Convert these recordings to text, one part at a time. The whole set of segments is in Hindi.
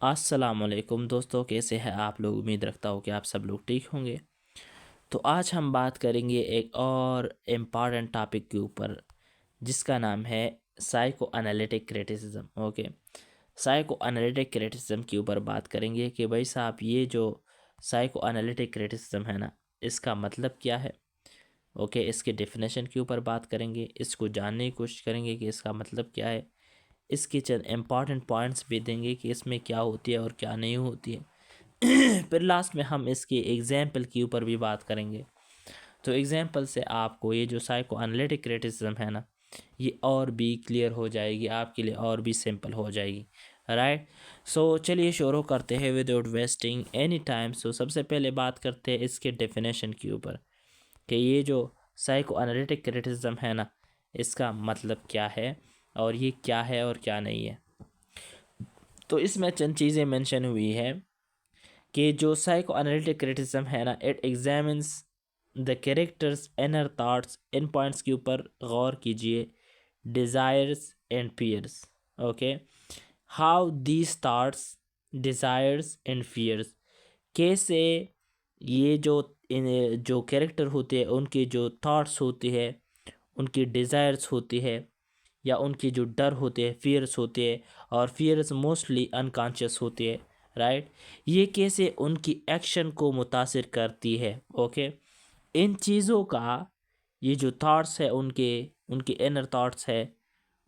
अस्सलामुअलैकुम दोस्तों, कैसे हैं आप लोग। उम्मीद रखता हूँ कि आप सब लोग ठीक होंगे। तो आज हम बात करेंगे एक और इम्पॉर्टेंट टॉपिक के ऊपर जिसका नाम है psycho analytic criticism. Okay, psycho analytic criticism के ऊपर बात करेंगे कि भाई साहब ये जो साइको एनालिटिक क्रिटिसिज्म है ना, इसका मतलब क्या है। ओके, इसके डेफिनेशन के ऊपर बात करेंगे, इसको जानने की कोशिश करेंगे कि इसका मतलब क्या है। इसके चंद इम्पॉर्टेंट पॉइंट्स भी देंगे कि इसमें क्या होती है और क्या नहीं होती है। फिर लास्ट में हम इसके एग्जाम्पल के ऊपर भी बात करेंगे। तो एग्जाम्पल से आपको ये जो साइको एनालिटिक क्रिटिसिज्म है ना, ये और भी क्लियर हो जाएगी, आपके लिए और भी सिंपल हो जाएगी। राइट, सो चलिए शुरू करते हैं विदाउट वेस्टिंग एनी टाइम। सो सबसे पहले बात करते हैं इसके डेफिनेशन के ऊपर कि ये जो साइको एनालिटिक क्रिटिसिज्म है ना, इसका मतलब क्या है और ये क्या है और क्या नहीं है। तो इसमें चंद चीज़ें मेंशन हुई है कि जो साइको एनालिटिक क्रिटिसिज्म है ना, it examines the characters inner thoughts. इन पॉइंट्स के ऊपर गौर कीजिए। Desires and fears. Okay, how these thoughts, desires and fears, कैसे ये जो कैरेक्टर होते हैं उनके जो थॉट्स होती है, उनकी डिज़ायर्स होती है या उनकी जो डर होते हैं, फियर्स होते हैं, और फियर्स मोस्टली अनकॉन्शियस होती है। राइट, ये कैसे उनकी एक्शन को मुतासिर करती है। ओके, इन चीज़ों का, ये जो थॉट्स है उनके उनके इनर थॉट्स है,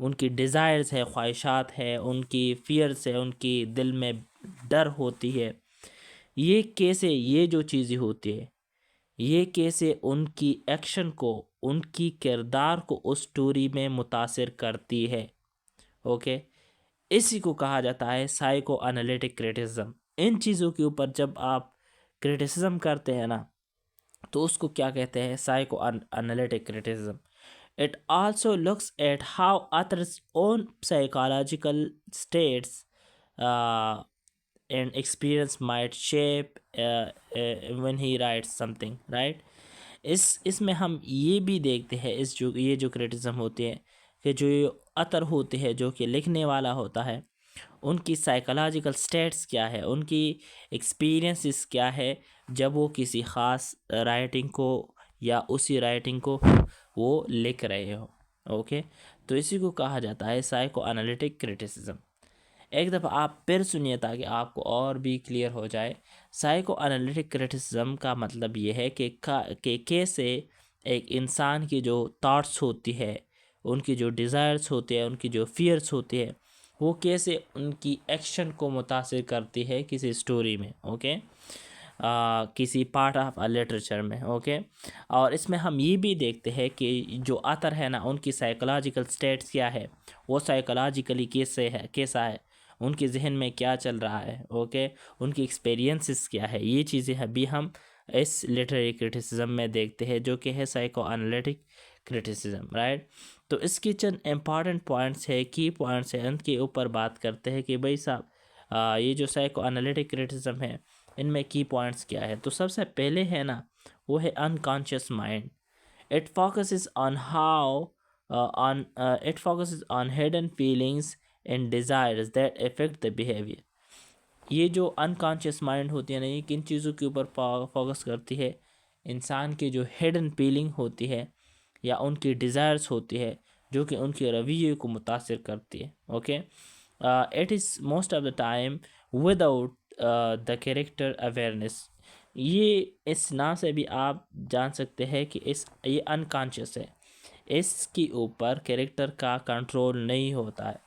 उनकी डिज़ायर्स है, ख्वाहिशात है, उनकी फियर्स है, उनकी दिल में डर होती है, ये कैसे, ये जो चीज़ें होती है, ये कैसे उनकी एक्शन को, उनकी किरदार को उस स्टोरी में मुतासिर करती है। ओके, इसी को कहा जाता है साइको एनालिटिक क्रिटिसिज्म। इन चीज़ों के ऊपर जब आप क्रिटिसिज्म करते हैं ना, तो उसको क्या कहते हैं, psycho analytic criticism. It also looks at how others own psychological states and experience might shape when he writes something, right। इसमें हम ये भी देखते हैं, इस जो ये जो क्रिटिसिज्म होती है कि जो ये अतर होते हैं, जो कि लिखने वाला होता है, उनकी साइकोलॉजिकल स्टेट्स क्या है, उनकी एक्सपीरियंसेस क्या है जब वो किसी ख़ास राइटिंग को या उसी राइटिंग को वो लिख रहे हो। ओके, तो इसी को कहा जाता है साइको एनालिटिक क्रिटिसिज्म। एक दफ़ा आप फिर सुनिए ताकि आपको और भी क्लियर हो जाए। साइको एनालिटिक क्रिटिसिज्म का मतलब ये है कि कैसे एक इंसान की जो थॉट्स होती है, उनकी जो डिज़ायर्स होती है, उनकी जो फियर्स होती है, वो कैसे उनकी एक्शन को मुतासिर करती है किसी स्टोरी में। ओके, किसी पार्ट ऑफ लिटरेचर में। ओके, और इसमें हम ये भी देखते हैं कि जो आथर है ना, उनकी साइकोलॉजिकल स्टेट्स क्या है, वो साइकोलॉजिकली कैसा है, उनके जहन में क्या चल रहा है। ओके, उनकी एक्सपीरियंसेस क्या है, ये चीज़ें अभी हम इस लिटरेरी क्रिटिसिज्म में देखते हैं, जो कि है साइको एनालिटिक क्रिटिसिज्म। राइट, तो इसके चंद इम्पॉर्टेंट पॉइंट्स है, की पॉइंट्स हैं, उनके ऊपर बात करते हैं कि भाई साहब ये जो साइको एनालिटिक क्रिटिसिज्म है, इनमें की पॉइंट्स क्या है। तो सबसे पहले है ना, वो है unconscious mind. It focuses on how on it focuses on hidden feelings and desires that affect the behavior। ये जो अनकॉन्शियस माइंड होती है ना, ये किन चीज़ों के ऊपर फोकस करती है, इंसान की जो हिडन फीलिंग होती है या उनकी डिज़ायर्स होती है, जो कि उनके रवैये को मुतासिर करती है। Okay, it is most of the time without the character awareness. ये इस नाम से भी आप जान सकते हैं कि ये अनकॉन्शियस है, इसके ऊपर कैरेक्टर का कंट्रोल नहीं होता है।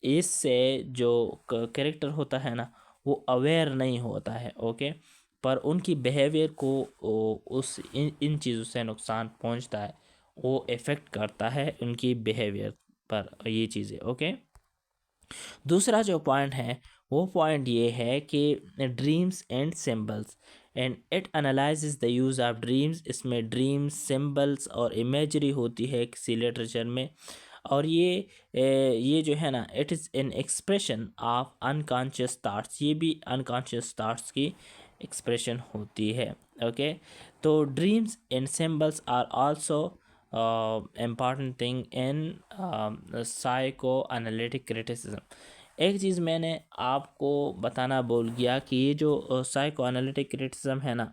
इससे जो कैरेक्टर होता है ना, वो अवेयर नहीं होता है। ओके, पर उनकी बिहेवियर को उस इन चीज़ों से नुकसान पहुंचता है, वो इफ़ेक्ट करता है उनकी बिहेवियर पर ये चीज़ें। ओके, दूसरा जो पॉइंट है, वो पॉइंट ये है कि dreams and symbols, and it analyses the use of dreams. इसमें ड्रीम्स, सिंबल्स और इमेजरी होती है किसी लिटरेचर में, और ये जो है ना, it is an expression of unconscious thoughts. ये भी अनकॉन्शियस थाट्स की एक्सप्रेशन होती है। ओके, तो dreams and symbols are also important thing in psychoanalytic criticism। एक चीज़ मैंने आपको बताना भूल गया कि ये जो साइको एनालिटिक क्रिटिसिज्म है ना,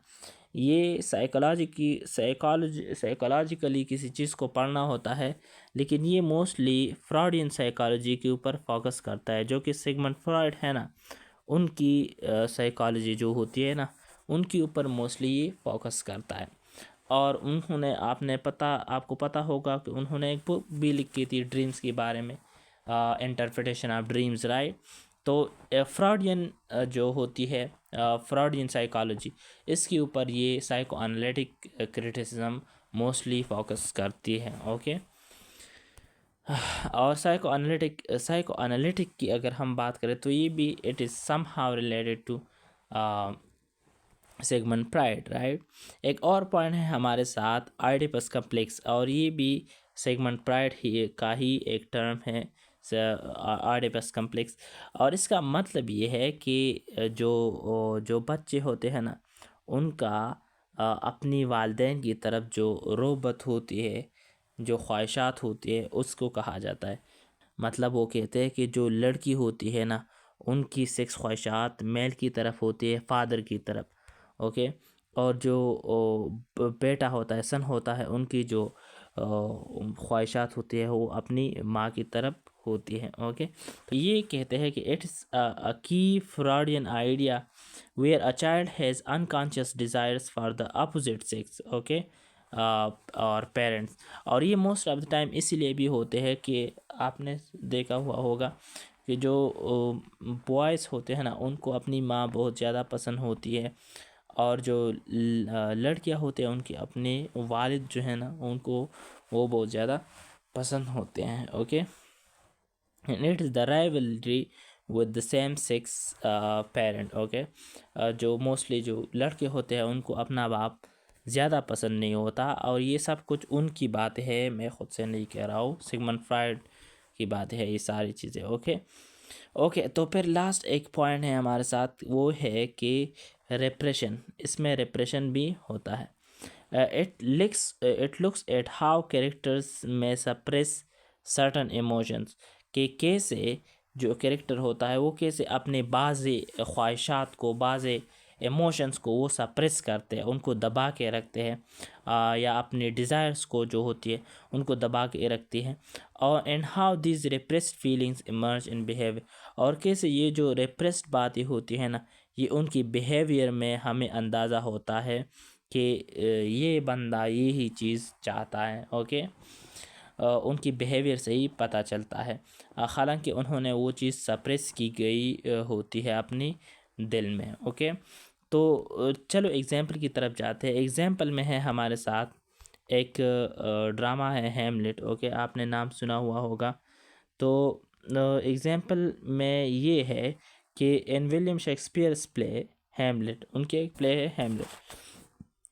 ये साइकोलॉजिकली किसी चीज़ को पढ़ना होता है, लेकिन ये मोस्टली फ्रॉडियन साइकोलॉजी के ऊपर फोकस करता है, जो कि सिगमंड फ्रॉइड है ना, उनकी साइकोलॉजी जो होती है ना, उनके ऊपर मोस्टली ये फोकस करता है। और उन्होंने आपको पता होगा कि उन्होंने एक बुक भी लिखी थी ड्रीम्स के बारे में, इंटरप्रिटेशन ऑफ ड्रीम्स, राइट। तो फ्रॉडियन जो होती है, फ्रॉडियन साइकोलॉजी, इसके ऊपर ये psycho analytic criticism mostly focus करती है। ओके। और साइको एनालिटिक की अगर हम बात करें तो ये भी it is somehow related to Sigmund Freud, right. एक और पॉइंट है हमारे साथ आइडिपस कम्प्लेक्स, और ये भी सिगमंड फ्रॉइड का ही एक टर्म है, आइडिपस कम्प्लेक्स। और इसका मतलब ये है कि जो बच्चे होते हैं ना, उनका अपनी वालिदैन की तरफ जो रोबत होती है, जो ख्वाहिशात होती है, उसको कहा जाता है। मतलब वो कहते हैं कि जो लड़की होती है ना, उनकी सेक्स ख्वाहिशात मेल की तरफ होती है, फादर की तरफ। ओके। और जो बेटा होता है, सन होता है, उनकी जो ख्वाहिशात होती है वो अपनी माँ की तरफ होती है। ओके। तो ये कहते हैं कि it's a key Freudian idea where a child has unconscious desires for the opposite sex. Okay. और पेरेंट्स, और ये मोस्ट ऑफ द टाइम इसीलिए भी होते हैं कि आपने देखा हुआ होगा कि जो बॉयज़ होते हैं ना, उनको अपनी माँ बहुत ज़्यादा पसंद होती है, और जो लड़कियां होते हैं उनके अपने वालिद जो है ना, उनको वो बहुत ज़्यादा पसंद होते हैं। Okay. And it is the rivalry with the same sex parent. Okay. जो मोस्टली जो लड़के होते हैं उनको अपना बाप ज़्यादा पसंद नहीं होता, और ये सब कुछ उनकी बात है, मैं ख़ुद से नहीं कह रहा हूँ, सिगमंड फ्रॉइड की बात है ये सारी चीज़ें। ओके। ओके। तो फिर लास्ट एक पॉइंट है हमारे साथ, वो है कि रिप्रेशन, इसमें रिप्रेशन भी होता है। It looks at how characters में सप्रेस सर्टन इमोशंस, कि कैसे जो कैरेक्टर होता है वो कैसे अपने बाज़ ख्वाहिशात को, बाज़ इमोशंस को वो सप्रेस करते हैं, उनको दबा के रखते हैं, या अपने डिज़ायर्स को जो होती है उनको दबा के रखती हैं। और and how this repressed feelings emerge in behaviour, और कैसे ये जो रिप्रेस्ड बातें होती है ना, ये उनकी बिहेवियर में हमें अंदाज़ा होता है कि ये बंदा ये ही चीज़ चाहता है। ओके। उनकी बिहेवियर से ही पता चलता है, हालांकि उन्होंने वो चीज़ सप्रेस की गई होती है अपनी दिल में। ओके। तो चलो एग्जाम्पल की तरफ जाते हैं। एग्जाम्पल में है हमारे साथ एक ड्रामा है हैमलेट। ओके। आपने नाम सुना हुआ होगा। तो एग्जाम्पल में ये है कि इन विलियम शेक्सपियर्स प्ले हैमलेट, उनके एक प्ले है हैमलेट।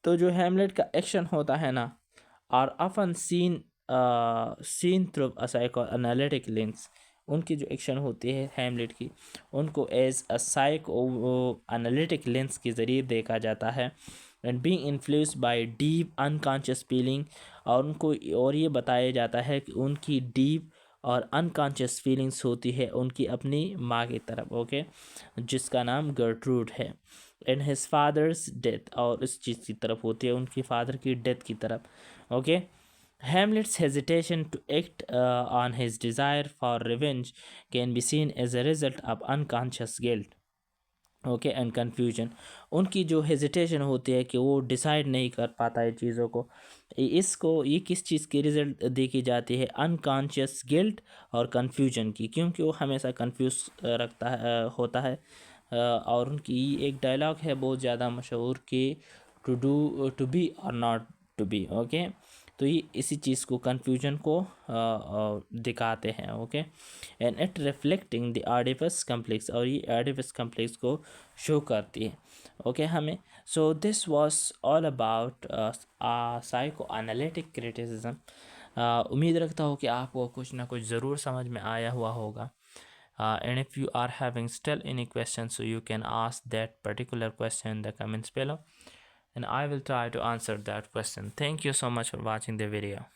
तो जो हैमलेट का एक्शन होता है ना, और often seen through a psychoanalytic lens, उनकी जो एक्शन होती है हैमलेट की, उनको as a psycho analytic lens के ज़रिए देखा जाता है, and being influenced by deep unconscious feeling, और उनको और ये बताया जाता है कि उनकी डीप और अनकॉन्शियस फीलिंग्स होती है उनकी अपनी माँ की तरफ। ओके। जिसका नाम गर्ट्रूड है। एंड हिज फादर्स डेथ, और इस चीज़ की तरफ होती है उनकी फादर की डेथ की तरफ। Okay. Hamlet's hesitation to act on his desire for revenge can be seen as a result of unconscious guilt, okay, and confusion. उनकी जो हेजिटेशन होती है कि वो डिसाइड नहीं कर पाता है चीज़ों को, इसको ये किस चीज़ की रिजल्ट देखी जाती है, अनकॉन्शियस गिल्ट और कन्फ्यूजन की, क्योंकि वो हमेशा कंफ्यूज रखता है होता है। और उनकी एक डायलॉग है बहुत ज़्यादा मशहूर कि to be or not to be. Okay. तो ये इसी चीज़ को, कन्फ्यूजन को दिखाते हैं। Okay. And it reflecting the Oedipus complex, और ये आडिपस कम्प्लेक्स को शो करती है। ओके। हमें so this was all about psycho analytic criticism. उम्मीद रखता हूँ कि आपको कुछ ना कुछ ज़रूर समझ में आया हुआ होगा। And if you are having still any questions, so you can ask that particular question in the comments below, and I will try to answer that question. Thank you so much for watching the video.